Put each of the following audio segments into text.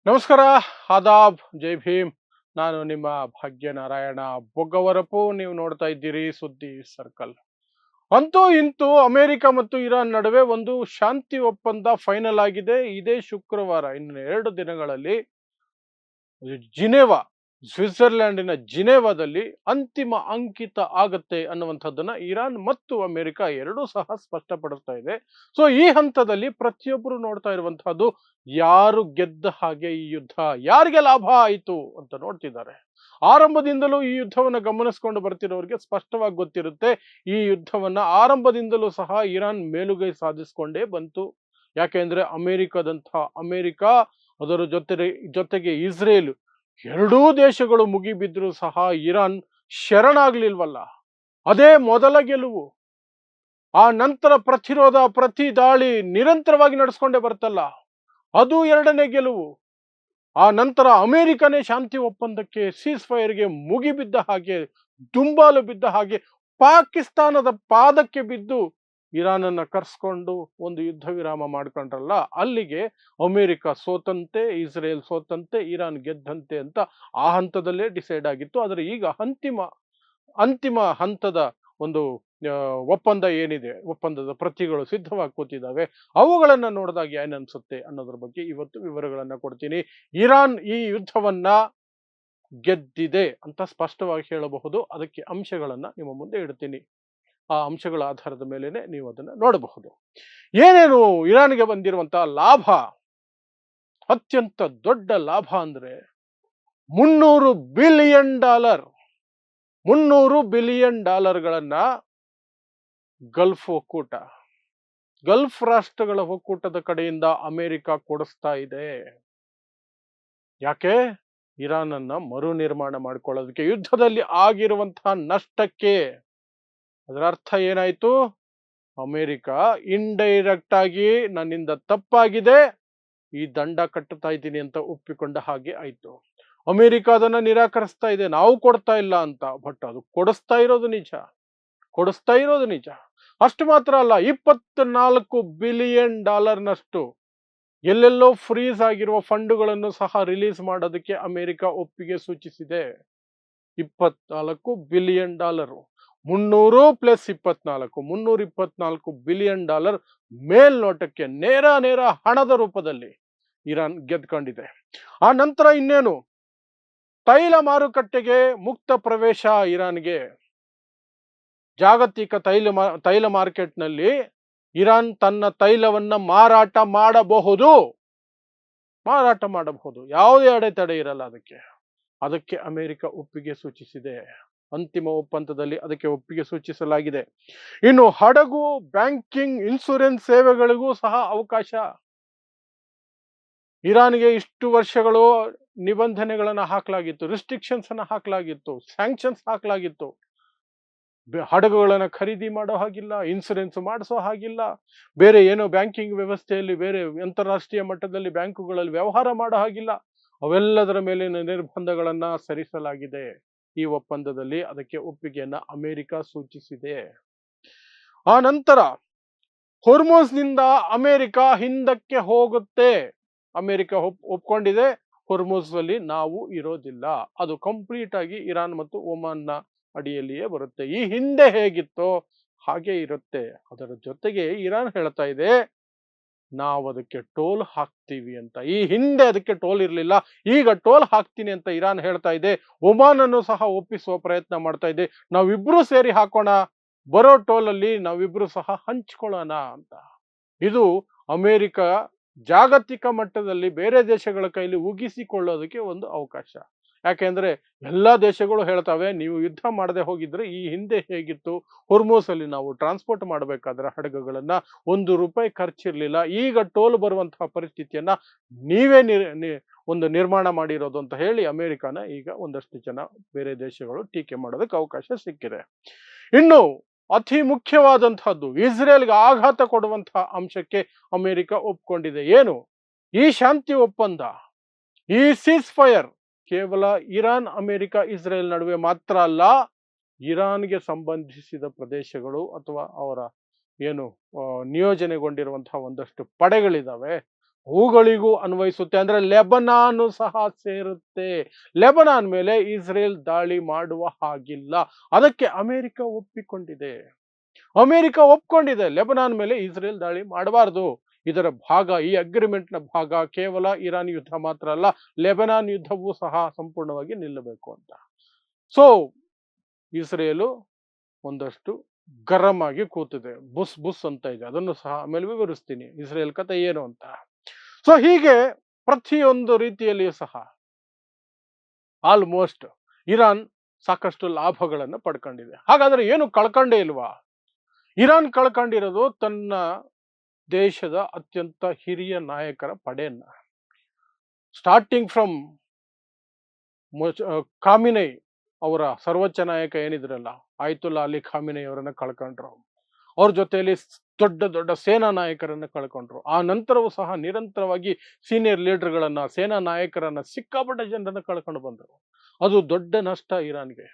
ನಮಸ್ಕಾರ, ಆದಾಬ್, ಜೈ ಭೀಮ್. ನಾನು ನಿಮ್ಮ ಭಾಗ್ಯನಾರಾಯಣ ಬೊಗ್ಗವರಪು. ನೀವು ನೋಡ್ತಾ ಇದ್ದೀರಿ ಸುದ್ದಿ ಸರ್ಕಲ್. ಅಂತೂ ಇಂತೂ ಅಮೆರಿಕ ಮತ್ತು ಇರಾನ್ ನಡುವೆ ಒಂದು ಶಾಂತಿ ಒಪ್ಪಂದ ಫೈನಲ್ ಆಗಿದೆ. ಇದೇ ಶುಕ್ರವಾರ, ಇನ್ನು 2 ದಿನಗಳಲ್ಲಿ ಜಿನೆವಾ, ಸ್ವಿಟ್ಜರ್ಲ್ಯಾಂಡಿನ ಜಿನೆವಾದಲ್ಲಿ ಅಂತಿಮ ಅಂಕಿತ ಆಗತ್ತೆ ಅನ್ನುವಂಥದ್ದನ್ನ ಇರಾನ್ ಮತ್ತು ಅಮೆರಿಕ ಎರಡೂ ಸಹ ಸ್ಪಷ್ಟಪಡಿಸ್ತಾ ಇದೆ. ಸೊ ಈ ಹಂತದಲ್ಲಿ ಪ್ರತಿಯೊಬ್ಬರು ನೋಡ್ತಾ ಇರುವಂತಹದ್ದು, ಯಾರು ಗೆದ್ದ ಹಾಗೆ ಈ ಯುದ್ಧ, ಯಾರಿಗೆ ಲಾಭ ಆಯಿತು ಅಂತ ನೋಡ್ತಿದ್ದಾರೆ. ಆರಂಭದಿಂದಲೂ ಈ ಯುದ್ಧವನ್ನ ಗಮನಿಸಿಕೊಂಡು ಬರ್ತಿರೋರಿಗೆ ಸ್ಪಷ್ಟವಾಗಿ ಗೊತ್ತಿರುತ್ತೆ, ಈ ಯುದ್ಧವನ್ನ ಆರಂಭದಿಂದಲೂ ಸಹ ಇರಾನ್ ಮೇಲುಗೈ ಸಾಧಿಸಿಕೊಂಡೇ ಬಂತು. ಯಾಕೆಂದ್ರೆ ಅಮೆರಿಕ, ಅದರ ಜೊತೆಗೆ ಇಸ್ರೇಲ್, ಎರಡೂ ದೇಶಗಳು ಮುಗಿಬಿದ್ರು ಸಹ ಇರಾನ್ ಶರಣಾಗ್ಲಿಲ್ವಲ್ಲ. ಅದೇ ಮೊದಲ ಗೆಲುವು. ಆ ನಂತರ ಪ್ರತಿರೋಧ, ಪ್ರತಿ ದಾಳಿ ನಿರಂತರವಾಗಿ ನಡೆಸ್ಕೊಂಡೇ ಬರ್ತಲ್ಲ, ಅದು ಎರಡನೇ ಗೆಲುವು. ಆ ನಂತರ ಅಮೆರಿಕನೇ ಶಾಂತಿ ಒಪ್ಪಂದಕ್ಕೆ, ಸೀಸ್ ಫೈರ್ಗೆ ಮುಗಿಬಿದ್ದ ಹಾಗೆ, ದುಂಬಾಲು ಬಿದ್ದ ಹಾಗೆ ಪಾಕಿಸ್ತಾನದ ಪಾದಕ್ಕೆ ಬಿದ್ದು ಇರಾನನ್ನ ಕರ್ಸ್ಕೊಂಡು ಒಂದು ಯುದ್ಧ ವಿರಾಮ ಮಾಡ್ಕೊಂಡ್ರಲ್ಲ, ಅಲ್ಲಿಗೆ ಅಮೆರಿಕ ಸೋತಂತೆ, ಇಸ್ರೇಲ್ ಸೋತಂತೆ, ಇರಾನ್ ಗೆದ್ದಂತೆ ಅಂತ ಆ ಹಂತದಲ್ಲೇ ಡಿಸೈಡ್ ಆಗಿತ್ತು. ಆದರೆ ಈಗ ಅಂತಿಮ ಹಂತದ ಒಂದು ಒಪ್ಪಂದ ಏನಿದೆ, ಒಪ್ಪಂದದ ಪ್ರತಿಗಳು ಸಿದ್ಧವಾಗಿ ಕೂತಿದ್ದಾವೆ. ಅವುಗಳನ್ನ ನೋಡಿದಾಗ ಏನನ್ಸುತ್ತೆ ಅನ್ನೋದ್ರ ಬಗ್ಗೆ ಇವತ್ತು ವಿವರಗಳನ್ನ ಕೊಡ್ತೀನಿ. ಇರಾನ್ ಈ ಯುದ್ಧವನ್ನ ಗೆದ್ದಿದೆ ಅಂತ ಸ್ಪಷ್ಟವಾಗಿ ಹೇಳಬಹುದು. ಅದಕ್ಕೆ ಅಂಶಗಳನ್ನ ನಿಮ್ಮ ಮುಂದೆ ಇಡ್ತೀನಿ. ಆ ಅಂಶಗಳ ಆಧಾರದ ಮೇಲೆನೆ ನೀವು ಅದನ್ನ ನೋಡಬಹುದು. ಏನೇನು ಇರಾನ್ಗೆ ಬಂದಿರುವಂತಹ ಲಾಭ? ಅತ್ಯಂತ ದೊಡ್ಡ ಲಾಭ ಅಂದ್ರೆ $300 ಬಿಲಿಯನ್, $300 ಬಿಲಿಯನ್ ಗಲ್ಫ್ ರಾಷ್ಟ್ರಗಳ ಒಕ್ಕೂಟದ ಕಡೆಯಿಂದ ಅಮೆರಿಕ ಕೊಡಿಸ್ತಾ ಇದೆ. ಯಾಕೆ? ಇರಾನ್ ಅನ್ನ ಮರು ನಿರ್ಮಾಣ ಮಾಡ್ಕೊಳ್ಳೋದಕ್ಕೆ, ಯುದ್ಧದಲ್ಲಿ ಆಗಿರುವಂತಹ ನಷ್ಟಕ್ಕೆ. ಅದರ ಅರ್ಥ ಏನಾಯ್ತು? ಅಮೆರಿಕ ಇಂಡೈರೆಕ್ಟ್ ಆಗಿ ನನ್ನಿಂದ ತಪ್ಪಾಗಿದೆ, ಈ ದಂಡ ಕಟ್ಟುತ್ತಾ ಇದ್ದೀನಿ ಅಂತ ಒಪ್ಪಿಕೊಂಡ ಹಾಗೆ ಆಯ್ತು. ಅಮೆರಿಕ ಅದನ್ನ ನಿರಾಕರಿಸ್ತಾ ಇದೆ, ನಾವು ಕೊಡ್ತಾ ಇಲ್ಲ ಅಂತ. ಬಟ್ ಅದು ಕೊಡಿಸ್ತಾ ಇರೋದು ನಿಜ. ಅಷ್ಟು ಮಾತ್ರ ಅಲ್ಲ, $24 ಬಿಲಿಯನ್ ಎಲ್ಲೆಲ್ಲೋ ಫ್ರೀಸ್ ಆಗಿರುವ ಫಂಡುಗಳನ್ನು ಸಹ ರಿಲೀಸ್ ಮಾಡೋದಕ್ಕೆ ಅಮೆರಿಕ ಒಪ್ಪಿಗೆ ಸೂಚಿಸಿದೆ. $24 ಬಿಲಿಯನ್, 300 ಪ್ಲಸ್ 24, $324 ಬಿಲಿಯನ್ ಮೇಲ್ನೋಟಕ್ಕೆ ನೇರ ಹಣದ ರೂಪದಲ್ಲಿ ಇರಾನ್ ಗೆದ್ಕೊಂಡಿದೆ. ಆ ನಂತರ ಇನ್ನೇನು? ತೈಲ ಮಾರುಕಟ್ಟೆಗೆ ಮುಕ್ತ ಪ್ರವೇಶ ಇರಾನ್ಗೆ. ಜಾಗತಿಕ ತೈಲ ಮಾರ್ಕೆಟ್ನಲ್ಲಿ ಇರಾನ್ ತನ್ನ ತೈಲವನ್ನ ಮಾರಾಟ ಮಾಡಬಹುದು. ಯಾವುದೇ ಅಡೆತಡೆ ಇರಲ್ಲ ಅದಕ್ಕೆ ಅಮೆರಿಕ ಒಪ್ಪಿಗೆ ಸೂಚಿಸಿದೆ. ಅಂತಿಮ ಒಪ್ಪಂದದಲ್ಲಿ ಅದಕ್ಕೆ ಒಪ್ಪಿಗೆ ಸೂಚಿಸಲಾಗಿದೆ. ಇನ್ನು ಹಡಗು, ಬ್ಯಾಂಕಿಂಗ್, ಇನ್ಶೂರೆನ್ಸ್ ಸೇವೆಗಳಿಗೂ ಸಹ ಅವಕಾಶ. ಇರಾನ್ಗೆ ಇಷ್ಟು ವರ್ಷಗಳು ನಿಬಂಧನೆಗಳನ್ನ ಹಾಕಲಾಗಿತ್ತು, ರಿಸ್ಟ್ರಿಕ್ಷನ್ಸ್ ಅನ್ನ ಹಾಕಲಾಗಿತ್ತು, ಸ್ಯಾಂಕ್ಷನ್ಸ್ ಹಾಕಲಾಗಿತ್ತು. ಹಡಗುಗಳನ್ನ ಖರೀದಿ ಮಾಡೋ ಹಾಗಿಲ್ಲ, ಇನ್ಸೂರೆನ್ಸ್ ಮಾಡಿಸೋ ಹಾಗಿಲ್ಲ, ಬೇರೆ ಏನೋ ಬ್ಯಾಂಕಿಂಗ್ ವ್ಯವಸ್ಥೆಯಲ್ಲಿ, ಬೇರೆ ಅಂತಾರಾಷ್ಟ್ರೀಯ ಮಟ್ಟದಲ್ಲಿ ಬ್ಯಾಂಕುಗಳಲ್ಲಿ ವ್ಯವಹಾರ ಮಾಡೋ ಹಾಗಿಲ್ಲ. ಅವೆಲ್ಲದರ ಮೇಲಿನ ನಿರ್ಬಂಧಗಳನ್ನ ಸರಿಸಲಾಗಿದೆ ಈ ಒಪ್ಪಂದದಲ್ಲಿ. ಅದಕ್ಕೆ ಒಪ್ಪಿಗೆಯನ್ನ ಅಮೆರಿಕ ಸೂಚಿಸಿದೆ. ಆ ನಂತರ ಹೊರ್ಮುಜ್ನಿಂದ ಅಮೆರಿಕ ಹಿಂದಕ್ಕೆ ಹೋಗುತ್ತೆ. ಅಮೆರಿಕ ಒಪ್ಕೊಂಡಿದೆ, ಹೊರ್ಮುಜ್ ಅಲ್ಲಿ ನಾವು ಇರೋದಿಲ್ಲ, ಅದು ಕಂಪ್ಲೀಟ್ ಆಗಿ ಇರಾನ್ ಮತ್ತು ಒಮಾನ್ನ ಅಡಿಯಲ್ಲಿಯೇ ಬರುತ್ತೆ. ಈ ಹಿಂದೆ ಹೇಗಿತ್ತೋ ಹಾಗೆ ಇರುತ್ತೆ. ಅದರ ಜೊತೆಗೆ ಇರಾನ್ ಹೇಳ್ತಾ ಇದೆ, ನಾವು ಅದಕ್ಕೆ ಟೋಲ್ ಹಾಕ್ತೀವಿ ಅಂತ. ಈ ಹಿಂದೆ ಅದಕ್ಕೆ ಟೋಲ್ ಇರಲಿಲ್ಲ, ಈಗ ಟೋಲ್ ಹಾಕ್ತೀನಿ ಅಂತ ಇರಾನ್ ಹೇಳ್ತಾ ಇದೆ. ಒಮಾನ್ ಅನ್ನು ಸಹ ಒಪ್ಪಿಸುವ ಪ್ರಯತ್ನ ಮಾಡ್ತಾ ಇದೆ. ನಾವಿಬ್ರು ಸೇರಿ ಹಾಕೋಣ, ಬರೋ ಟೋಲ್ ಅಲ್ಲಿ ನಾವಿಬ್ರು ಸಹ ಹಂಚ್ಕೊಳ್ಳೋಣ ಅಂತ. ಇದು ಅಮೆರಿಕ ಜಾಗತಿಕ ಮಟ್ಟದಲ್ಲಿ ಬೇರೆ ದೇಶಗಳ ಕೈಲಿ ಉಗಿಸಿಕೊಳ್ಳೋದಕ್ಕೆ ಒಂದು ಅವಕಾಶ. ಯಾಕೆಂದ್ರೆ ಎಲ್ಲಾ ದೇಶಗಳು ಹೇಳ್ತವೆ, ನೀವು ಯುದ್ಧ ಮಾಡದೆ ಹೋಗಿದ್ರೆ ಈ ಹಿಂದೆ ಹೇಗಿತ್ತು, ಹೊರ್ಮುಸ್ ಅಲ್ಲಿ ನಾವು ಟ್ರಾನ್ಸ್ಪೋರ್ಟ್ ಮಾಡಬೇಕಾದ್ರೆ ಹಡಗುಗಳನ್ನ $1 ಖರ್ಚಿರ್ಲಿಲ್ಲ, ಈಗ ಟೋಲ್ ಬರುವಂತಹ ಪರಿಸ್ಥಿತಿಯನ್ನ ನೀವೇ ಒಂದು ನಿರ್ಮಾಣ ಮಾಡಿರೋದು ಅಂತ ಹೇಳಿ ಅಮೆರಿಕನ ಈಗ ಒಂದಷ್ಟು ಜನ ಬೇರೆ ದೇಶಗಳು ಟೀಕೆ ಮಾಡೋದಕ್ಕೆ ಅವಕಾಶ ಸಿಕ್ಕಿದೆ. ಇನ್ನು ಅತಿ ಮುಖ್ಯವಾದಂತಹದ್ದು, ಇಸ್ರೇಲ್ಗೆ ಆಘಾತ ಕೊಡುವಂತಹ ಅಂಶಕ್ಕೆ ಅಮೆರಿಕ ಒಪ್ಕೊಂಡಿದೆ. ಏನು? ಈ ಶಾಂತಿ ಒಪ್ಪಂದ, ಈ ಸೀಸ್ ಫೈರ್ ಕೇವಲ ಇರಾನ್, ಅಮೆರಿಕ, ಇಸ್ರೇಲ್ ನಡುವೆ ಮಾತ್ರ ಅಲ್ಲ, ಇರಾನ್ಗೆ ಸಂಬಂಧಿಸಿದ ಪ್ರದೇಶಗಳು ಅಥವಾ ಅವರ ಏನು ನಿಯೋಜನೆಗೊಂಡಿರುವಂತಹ ಒಂದಷ್ಟು ಪಡೆಗಳಿದಾವೆ, ಅವುಗಳಿಗೂ ಅನ್ವಯಿಸುತ್ತೆ. ಅಂದ್ರೆ ಲೆಬನಾನ್ ಸಹ ಸೇರುತ್ತೆ. ಲೆಬನಾನ್ ಮೇಲೆ ಇಸ್ರೇಲ್ ದಾಳಿ ಮಾಡುವ ಹಾಗಿಲ್ಲ. ಅದಕ್ಕೆ ಅಮೆರಿಕ ಒಪ್ಪಿಕೊಂಡಿದೆ. ಅಮೆರಿಕ ಒಪ್ಕೊಂಡಿದೆ ಲೆಬನಾನ್ ಮೇಲೆ ಇಸ್ರೇಲ್ ದಾಳಿ ಮಾಡಬಾರದು. ಇದರ ಭಾಗ, ಈ ಅಗ್ರಿಮೆಂಟ್ನ ಭಾಗ ಕೇವಲ ಇರಾನ್ ಯುದ್ಧ ಮಾತ್ರ ಅಲ್ಲ, ಲೆಬನಾನ್ ಯುದ್ಧವೂ ಸಹ ಸಂಪೂರ್ಣವಾಗಿ ನಿಲ್ಲಬೇಕು ಅಂತ. ಸೊ ಇಸ್ರೇಲು ಒಂದಷ್ಟು ಗರಂ ಆಗಿ ಕೂತಿದೆ, ಬುಸ್ ಬುಸ್ ಅಂತ ಇದೆ. ಅದನ್ನು ಸಹ ಆಮೇಲೆ ವಿವರಿಸ್ತೀನಿ ಇಸ್ರೇಲ್ ಕತೆ ಏನು ಅಂತ. ಸೊ ಹೀಗೆ ಪ್ರತಿಯೊಂದು ರೀತಿಯಲ್ಲಿಯೂ ಸಹ ಆಲ್ಮೋಸ್ಟ್ ಇರಾನ್ ಸಾಕಷ್ಟು ಲಾಭಗಳನ್ನು ಪಡ್ಕೊಂಡಿದೆ. ಹಾಗಾದ್ರೆ ಏನು ಕಳ್ಕೊಂಡೇ ಇಲ್ವಾ? ಇರಾನ್ ಕಳ್ಕೊಂಡಿರೋದು ತನ್ನ ದೇಶದ ಅತ್ಯಂತ ಹಿರಿಯ ನಾಯಕರ ಪಡೆಯನ್ನ. ಸ್ಟಾರ್ಟಿಂಗ್ ಫ್ರಮ್ ಖಾಮಿನೈ ಅವರ ಸರ್ವೋಚ್ಚ ನಾಯಕ ಏನಿದ್ರಲ್ಲ, ಆಯ್ತುಲ್ಲಾ ಅಲಿ ಖಾಮಿನೈ ಅವರನ್ನ ಕಳ್ಕೊಂಡ್ರು. ಅವ್ರ ಜೊತೆಯಲ್ಲಿ ದೊಡ್ಡ ದೊಡ್ಡ ಸೇನಾ ನಾಯಕರನ್ನ ಕಳ್ಕೊಂಡ್ರು. ಆ ನಂತರವೂ ಸಹ ನಿರಂತರವಾಗಿ ಸೀನಿಯರ್ ಲೀಡರ್ಗಳನ್ನ, ಸೇನಾ ನಾಯಕರನ್ನ, ಸಿಕ್ಕಾಪಟ್ಟೆ ಜನರನ್ನ ಕಳ್ಕೊಂಡು ಬಂದರು. ಅದು ದೊಡ್ಡ ನಷ್ಟ ಇರಾನ್ಗೆ.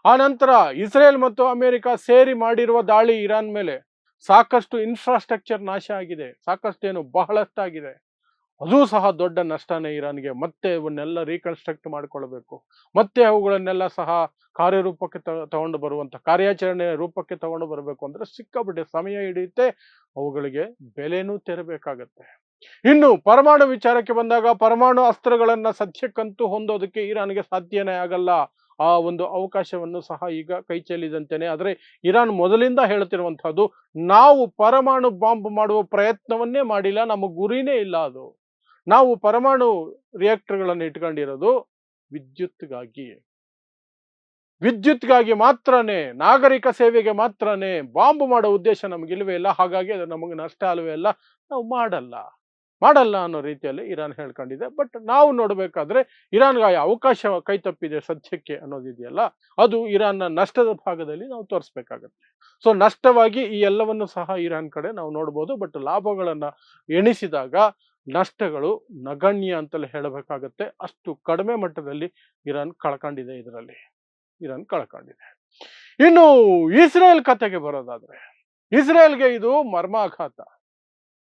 ಆ ನಂತರ ಇಸ್ರೇಲ್ ಮತ್ತು ಅಮೆರಿಕ ಸೇರಿ ಮಾಡಿರುವ ದಾಳಿ ಇರಾನ್ ಮೇಲೆ ಸಾಕಷ್ಟು ಇನ್ಫ್ರಾಸ್ಟ್ರಕ್ಚರ್ ನಾಶ ಆಗಿದೆ, ಸಾಕಷ್ಟೇನು ಬಹಳಷ್ಟಾಗಿದೆ. ಅದೂ ಸಹ ದೊಡ್ಡ ನಷ್ಟನೇ ಇರಾನ್ಗೆ. ಮತ್ತೆ ಇವನ್ನೆಲ್ಲ ರೀಕನ್ಸ್ಟ್ರಕ್ಟ್ ಮಾಡ್ಕೊಳ್ಬೇಕು, ಮತ್ತೆ ಅವುಗಳನ್ನೆಲ್ಲ ಸಹ ಕಾರ್ಯರೂಪಕ್ಕೆ ತಗೊಂಡು ಬರುವಂತ, ಕಾರ್ಯಾಚರಣೆ ರೂಪಕ್ಕೆ ತಗೊಂಡು ಬರಬೇಕು ಅಂದ್ರೆ ಸಿಕ್ಕಾಪಟ್ಟೆ ಸಮಯ ಹಿಡಿಯುತ್ತೆ, ಅವುಗಳಿಗೆ ಬೆಲೆನೂ ತೆರಬೇಕಾಗತ್ತೆ. ಇನ್ನು ಪರಮಾಣು ವಿಚಾರಕ್ಕೆ ಬಂದಾಗ, ಪರಮಾಣು ಅಸ್ತ್ರಗಳನ್ನ ಸದ್ಯಕ್ಕಂತೂ ಹೊಂದೋದಕ್ಕೆ ಇರಾನ್ಗೆ ಸಾಧ್ಯನೇ ಆಗಲ್ಲ. ಆ ಒಂದು ಅವಕಾಶವನ್ನು ಸಹ ಈಗ ಕೈ ಚೆಲ್ಲಿದಂತೆಯೇ. ಆದ್ರೆ ಇರಾನ್ ಮೊದಲಿಂದ ಹೇಳ್ತಿರುವಂತಹದ್ದು, ನಾವು ಪರಮಾಣು ಬಾಂಬ್ ಮಾಡುವ ಪ್ರಯತ್ನವನ್ನೇ ಮಾಡಿಲ್ಲ, ನಮ್ಮ ಗುರಿನೇ ಇಲ್ಲ ಅದು. ನಾವು ಪರಮಾಣು ರಿಯಾಕ್ಟರ್ಗಳನ್ನು ಇಟ್ಕೊಂಡಿರೋದು ವಿದ್ಯುತ್ಗಾಗಿ, ವಿದ್ಯುತ್ಗಾಗಿ ಮಾತ್ರನೇ, ನಾಗರಿಕ ಸೇವೆಗೆ ಮಾತ್ರನೇ. ಬಾಂಬ್ ಮಾಡೋ ಉದ್ದೇಶ ನಮಗಿಲ್ವೇ ಇಲ್ಲ, ಹಾಗಾಗಿ ಅದು ನಮಗೆ ನಷ್ಟ ಅಲ್ವೇ ಇಲ್ಲ, ನಾವು ಮಾಡಲ್ಲ ಅನ್ನೋ ರೀತಿಯಲ್ಲಿ ಇರಾನ್ ಹೇಳ್ಕೊಂಡಿದೆ. ಬಟ್ ನಾವು ನೋಡ್ಬೇಕಾದ್ರೆ ಇರಾನ್ಗೆ ಅವಕಾಶ ಕೈ ತಪ್ಪಿದೆ ಸದ್ಯಕ್ಕೆ ಅನ್ನೋದಿದೆಯಲ್ಲ, ಅದು ಇರಾನ್ನ ನಷ್ಟದ ಭಾಗದಲ್ಲಿ ನಾವು ತೋರಿಸ್ಬೇಕಾಗತ್ತೆ. ಸೊ ನಷ್ಟವಾಗಿ ಈ ಎಲ್ಲವನ್ನು ಸಹ ಇರಾನ್ ಕಡೆ ನಾವು ನೋಡ್ಬೋದು. ಬಟ್ ಲಾಭಗಳನ್ನ ಎಣಿಸಿದಾಗ ನಷ್ಟಗಳು ನಗಣ್ಯ ಅಂತಲೇ ಹೇಳಬೇಕಾಗತ್ತೆ. ಅಷ್ಟು ಕಡಿಮೆ ಮಟ್ಟದಲ್ಲಿ ಇರಾನ್ ಕಳ್ಕೊಂಡಿದೆ. ಇರಾನ್ ಕಳ್ಕೊಂಡಿದೆ. ಇನ್ನು ಇಸ್ರೇಲ್ ಕತೆಗೆ ಬರೋದಾದ್ರೆ, ಇಸ್ರೇಲ್ಗೆ ಇದು ಮರ್ಮಾಘಾತ.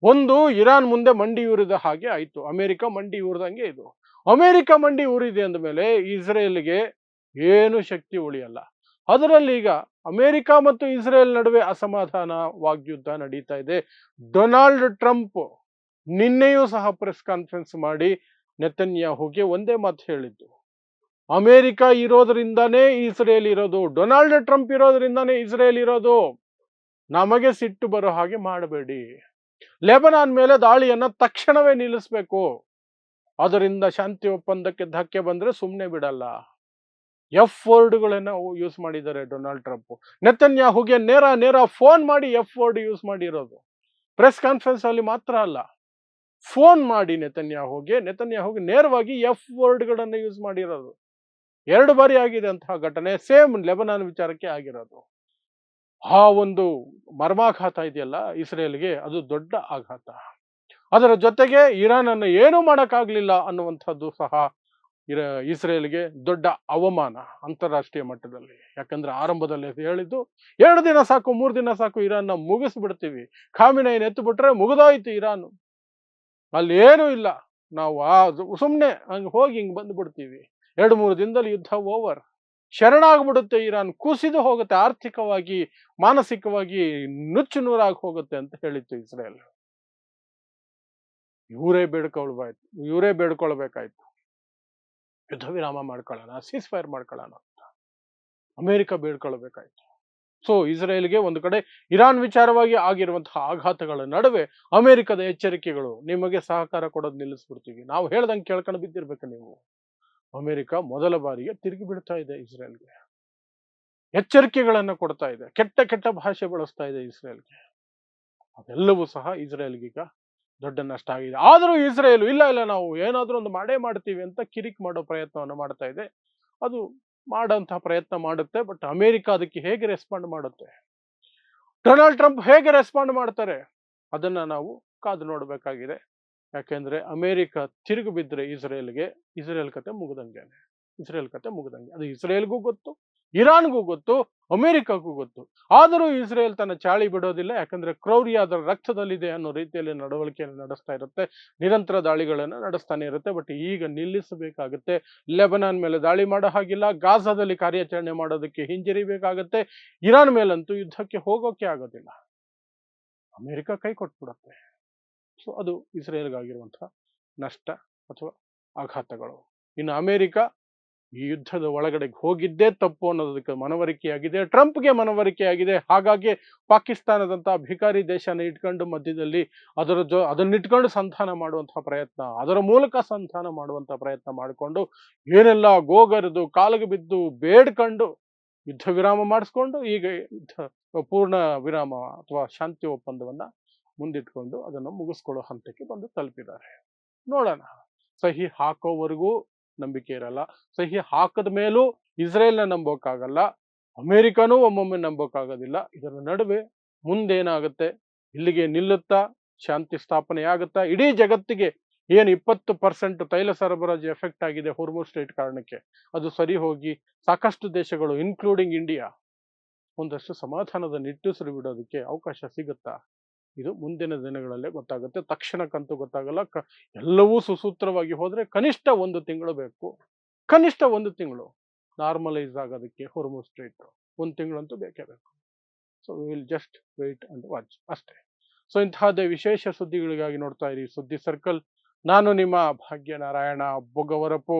ಒಂದು, ಇರಾನ್ ಮುಂದೆ ಮಂಡಿ ಊರಿದ ಹಾಗೆ ಆಯ್ತು, ಅಮೆರಿಕ ಮಂಡಿ ಊರಿದಂಗೆ ಇದು. ಅಮೆರಿಕ ಮಂಡಿ ಊರಿದೆ ಅಂದ ಮೇಲೆ ಇಸ್ರೇಲ್ಗೆ ಏನು ಶಕ್ತಿ ಉಳಿಯಲ್ಲ. ಅದರಲ್ಲಿ ಈಗ ಅಮೆರಿಕ ಮತ್ತು ಇಸ್ರೇಲ್ ನಡುವೆ ಅಸಮಾಧಾನ, ವಾಗ್ಯುದ್ಧ ನಡೀತಾ ಇದೆ. ಡೊನಾಲ್ಡ್ ಟ್ರಂಪ್ ನಿನ್ನೆಯೂ ಸಹ ಪ್ರೆಸ್ ಕಾನ್ಫರೆನ್ಸ್ ಮಾಡಿ ನೆತನ್ಯಾಹುಗೆ ಒಂದೇ ಮಾತು ಹೇಳಿದ್ದು, ಅಮೆರಿಕ ಇರೋದ್ರಿಂದಾನೇ ಇಸ್ರೇಲ್ ಇರೋದು, ಡೊನಾಲ್ಡ್ ಟ್ರಂಪ್ ಇರೋದ್ರಿಂದಾನೇ ಇಸ್ರೇಲ್ ಇರೋದು, ನಮಗೆ ಸಿಟ್ಟು ಬರೋ ಹಾಗೆ ಮಾಡಬೇಡಿ, ಲೆಬನಾನ್ ಮೇಲೆ ದಾಳಿಯನ್ನ ತಕ್ಷಣವೇ ನಿಲ್ಲಿಸಬೇಕು, ಅದರಿಂದ ಶಾಂತಿ ಒಪ್ಪಂದಕ್ಕೆ ಧಕ್ಕೆ ಬಂದ್ರೆ ಸುಮ್ಮನೆ ಬಿಡಲ್ಲ. ಎಫ್ ವರ್ಡ್ಗಳನ್ನ ಯೂಸ್ ಮಾಡಿದ್ದಾರೆ ಡೊನಾಲ್ಡ್ ಟ್ರಂಪ್. ನೆತನ್ಯಾಹುಗೆ ನೇರ ಫೋನ್ ಮಾಡಿ ಎಫ್ ವರ್ಡ್ ಯೂಸ್ ಮಾಡಿರೋದು. ಪ್ರೆಸ್ ಕಾನ್ಫರೆನ್ಸ್ ಅಲ್ಲಿ ಮಾತ್ರ ಅಲ್ಲ, ಫೋನ್ ಮಾಡಿ ನೆತನ್ಯಾಹುಗೆ ನೇರವಾಗಿ ಎಫ್ ವರ್ಡ್ಗಳನ್ನ ಯೂಸ್ ಮಾಡಿರೋದು. 2 ಬಾರಿ ಆಗಿದೆ ಅಂತಹ ಘಟನೆ, ಸೇಮ್ ಲೆಬನಾನ್ ವಿಚಾರಕ್ಕೆ ಆಗಿರೋದು. ಆ ಒಂದು ಮರ್ಮಾಘಾತ ಇದೆಯಲ್ಲ ಇಸ್ರೇಲ್ಗೆ, ಅದು ದೊಡ್ಡ ಆಘಾತ. ಅದರ ಜೊತೆಗೆ ಇರಾನ್ ಅನ್ನು ಏನೂ ಮಾಡಕ್ಕಾಗ್ಲಿಲ್ಲ ಅನ್ನುವಂಥದ್ದು ಸಹ ಇಸ್ರೇಲ್ಗೆ ದೊಡ್ಡ ಅವಮಾನ ಅಂತಾರಾಷ್ಟ್ರೀಯ ಮಟ್ಟದಲ್ಲಿ. ಯಾಕಂದ್ರೆ ಆರಂಭದಲ್ಲಿ ಹೇಳಿದ್ದು 2 ದಿನ ಸಾಕು, 3 ದಿನ ಸಾಕು, ಇರಾನ್ನ ಮುಗಿಸ್ಬಿಡ್ತೀವಿ, ಖಾಮಿನೈನ್ ಎತ್ತು ಬಿಟ್ರೆ ಮುಗಿದೋಯ್ತು ಇರಾನ್, ಅಲ್ಲಿ ಏನೂ ಇಲ್ಲ, ನಾವು ಸುಮ್ಮನೆ ಹಂಗೆ ಹೋಗಿ ಹಿಂಗೆ ಬಂದ್ಬಿಡ್ತೀವಿ, 2-3 ದಿನದಲ್ಲಿ ಯುದ್ಧ ಓವರ್, ಶರಣಾಗ್ಬಿಡುತ್ತೆ ಇರಾನ್, ಕುಸಿದು ಹೋಗುತ್ತೆ, ಆರ್ಥಿಕವಾಗಿ ಮಾನಸಿಕವಾಗಿ ನುಚ್ಚು ನೂರಾಗಿ ಹೋಗುತ್ತೆ ಅಂತ ಹೇಳಿತ್ತು ಇಸ್ರೇಲ್. ಇವರೇ ಬೇಡ್ಕೊಳ್ಬೇಕಾಯ್ತು, ಯುದ್ಧ ವಿರಾಮ ಮಾಡ್ಕೊಳ್ಳೋಣ, ಸೀಸ್ ಫೈರ್ ಮಾಡ್ಕೊಳ್ಳೋಣ ಅಂತ ಅಮೆರಿಕ ಬೇಡ್ಕೊಳ್ಬೇಕಾಯ್ತು. ಸೊ ಇಸ್ರೇಲ್ಗೆ ಒಂದು ಕಡೆ ಇರಾನ್ ವಿಚಾರವಾಗಿ ಆಗಿರುವಂತಹ ಆಘಾತಗಳ ನಡುವೆ ಅಮೆರಿಕದ ಎಚ್ಚರಿಕೆಗಳು, ನಿಮಗೆ ಸಹಕಾರ ಕೊಡೋದು ನಿಲ್ಲಿಸ್ಬಿಡ್ತೀವಿ, ನಾವು ಹೇಳ್ದಂಗೆ ಕೇಳ್ಕೊಂಡು ಬಿದ್ದಿರ್ಬೇಕು ನೀವು. ಅಮೆರಿಕ ಮೊದಲ ಬಾರಿಗೆ ತಿರುಗಿ ಬಿಡ್ತಾ ಇದೆ ಇಸ್ರೇಲ್ಗೆ, ಎಚ್ಚರಿಕೆಗಳನ್ನ ಕೊಡ್ತಾ ಇದೆ, ಕೆಟ್ಟ ಭಾಷೆ ಬಳಸ್ತಾ ಇದೆ ಇಸ್ರೇಲ್ಗೆ. ಅದೆಲ್ಲವೂ ಸಹ ಇಸ್ರೇಲ್ಗೀಗ ದೊಡ್ಡ ನಷ್ಟ ಆಗಿದೆ. ಆದರೂ ಇಸ್ರೇಲ್ ಇಲ್ಲ ನಾವು ಏನಾದ್ರೂ ಒಂದು ಮಾಡೇ ಮಾಡ್ತೀವಿ ಅಂತ ಕಿರಿಕ್ ಮಾಡೋ ಪ್ರಯತ್ನವನ್ನು ಮಾಡ್ತಾ ಇದೆ. ಅದು ಮಾಡೋಂತಹ ಪ್ರಯತ್ನ ಮಾಡುತ್ತೆ. ಬಟ್ ಅಮೆರಿಕ ಅದಕ್ಕೆ ಹೇಗೆ ರೆಸ್ಪಾಂಡ್ ಮಾಡುತ್ತೆ, ಡೊನಾಲ್ಡ್ ಟ್ರಂಪ್ ಹೇಗೆ ರೆಸ್ಪಾಂಡ್ ಮಾಡ್ತಾರೆ, ಅದನ್ನ ನಾವು ಕಾದು ನೋಡ್ಬೇಕಾಗಿದೆ. ಯಾಕೆಂದ್ರೆ ಅಮೆರಿಕ ತಿರುಗಿ ಬಿದ್ರೆ ಇಸ್ರೇಲ್ ಕತೆ ಮುಗ್ದಂಗೆ, ಅದು ಇಸ್ರೇಲ್ಗೂ ಗೊತ್ತು, ಇರಾನ್ಗೂ ಗೊತ್ತು, ಅಮೆರಿಕಕ್ಕೂ ಗೊತ್ತು. ಆದರೂ ಇಸ್ರೇಲ್ ತನ್ನ ಚಾಳಿ ಬಿಡೋದಿಲ್ಲ. ಯಾಕಂದ್ರೆ ಕ್ರೌರ್ಯ ಅದರ ರಕ್ತದಲ್ಲಿದೆ ಅನ್ನೋ ರೀತಿಯಲ್ಲಿ ನಡವಳಿಕೆಯನ್ನು ನಡೆಸ್ತಾ ಇರುತ್ತೆ. ನಿರಂತರ ದಾಳಿಗಳನ್ನು ನಡೆಸ್ತಾನೆ ಇರುತ್ತೆ. ಬಟ್ ಈಗ ನಿಲ್ಲಿಸಬೇಕಾಗುತ್ತೆ. ಲೆಬನಾನ್ ಮೇಲೆ ದಾಳಿ ಮಾಡೋ ಹಾಗಿಲ್ಲ. ಗಾಜಾದಲ್ಲಿ ಕಾರ್ಯಾಚರಣೆ ಮಾಡೋದಕ್ಕೆ ಹಿಂಜರಿಬೇಕಾಗತ್ತೆ. ಇರಾನ್ ಮೇಲಂತೂ ಯುದ್ಧಕ್ಕೆ ಹೋಗೋಕೆ ಆಗೋದಿಲ್ಲ. ಅಮೆರಿಕ ಕೈ ಕೊಟ್ಬಿಡುತ್ತೆ. ಸೊ ಅದು ಇಸ್ರೇಲ್ಗಾಗಿರುವಂತಹ ನಷ್ಟ ಅಥವಾ ಆಘಾತಗಳು. ಇನ್ನು ಅಮೆರಿಕ ಈ ಯುದ್ಧದ ಒಳಗಡೆ ಹೋಗಿದ್ದೇ ತಪ್ಪು ಅನ್ನೋದಕ್ಕೆ ಮನವರಿಕೆಯಾಗಿದೆ. ಟ್ರಂಪ್ಗೆ ಮನವರಿಕೆಯಾಗಿದೆ. ಹಾಗಾಗಿ ಪಾಕಿಸ್ತಾನದಂತಹ ಭಿಕಾರಿ ದೇಶನ ಇಟ್ಕೊಂಡು ಮಧ್ಯದಲ್ಲಿ ಅದನ್ನಿಟ್ಕೊಂಡು ಸಂಧಾನ ಮಾಡುವಂತಹ ಪ್ರಯತ್ನ, ಅದರ ಮೂಲಕ ಸಂಧಾನ ಮಾಡುವಂತಹ ಪ್ರಯತ್ನ ಮಾಡಿಕೊಂಡು ಏನೆಲ್ಲ ಗೋಗರೆದು ಕಾಲಿಗೆ ಬಿದ್ದು ಬೇಡ್ಕೊಂಡು ಯುದ್ಧ ವಿರಾಮ ಮಾಡಿಸ್ಕೊಂಡು ಈಗ ಯುದ್ಧ ಪೂರ್ಣ ವಿರಾಮ ಅಥವಾ ಶಾಂತಿ ಒಪ್ಪಂದವನ್ನ ಮುಂದಿಟ್ಕೊಂಡು ಅದನ್ನು ಮುಗಿಸ್ಕೊಳ್ಳೋ ಹಂತಕ್ಕೆ ಬಂದು ತಲುಪಿದ್ದಾರೆ. ನೋಡೋಣ. ಸಹಿ ಹಾಕೋವರೆಗೂ ನಂಬಿಕೆ ಇರಲ್ಲ. ಸಹಿ ಹಾಕದ ಮೇಲೂ ಇಸ್ರೇಲ್ನ ನಂಬೋಕ್ಕಾಗಲ್ಲ. ಅಮೆರಿಕನೂ ಒಮ್ಮೊಮ್ಮೆ ನಂಬೋಕ್ಕಾಗೋದಿಲ್ಲ. ಇದರ ನಡುವೆ ಮುಂದೇನಾಗುತ್ತೆ? ಇಲ್ಲಿಗೆ ನಿಲ್ಲುತ್ತಾ? ಶಾಂತಿ ಸ್ಥಾಪನೆ ಆಗುತ್ತಾ? ಇಡೀ ಜಗತ್ತಿಗೆ ಏನು 20% ತೈಲ ಸರಬರಾಜು ಎಫೆಕ್ಟ್ ಆಗಿದೆ ಹೊರ್ಮುಜ್ ಸ್ಟ್ರೈಟ್ ಕಾರಣಕ್ಕೆ, ಅದು ಸರಿ ಹೋಗಿ ಸಾಕಷ್ಟು ದೇಶಗಳು ಇನ್ಕ್ಲೂಡಿಂಗ್ ಇಂಡಿಯಾ ಒಂದಷ್ಟು ಸಮಾಧಾನದ ನಿಟ್ಟುಸಿರು ಬಿಡೋದಕ್ಕೆ ಅವಕಾಶ ಸಿಗುತ್ತಾ? ಇದು ಮುಂದಿನ ದಿನಗಳಲ್ಲೇ ಗೊತ್ತಾಗುತ್ತೆ. ತಕ್ಷಣಕ್ಕಂತೂ ಗೊತ್ತಾಗಲ್ಲ. ಎಲ್ಲವೂ ಸುಸೂತ್ರವಾಗಿ ಹೋದ್ರೆ ಕನಿಷ್ಠ 1 ತಿಂಗಳು ಬೇಕು. ಕನಿಷ್ಠ 1 ತಿಂಗಳು ನಾರ್ಮಲೈಸ್ ಆಗೋದಕ್ಕೆ ಹೊರ್ಮುಜ್ ಸ್ಟ್ರೈಟ್ 1 ತಿಂಗಳಂತೂ ಬೇಕೇ ಬೇಕು. So will just wait and watch ಅಷ್ಟೇ. ಸೊ ಇಂತಹದ್ದೇ ವಿಶೇಷ ಸುದ್ದಿಗಳಿಗಾಗಿ ನೋಡ್ತಾ ಇರಿ ಸುದ್ದಿ ಸರ್ಕಲ್. ನಾನು ನಿಮ್ಮ ಭಾಗ್ಯನಾರಾಯಣ ಬೊಗವರಪು.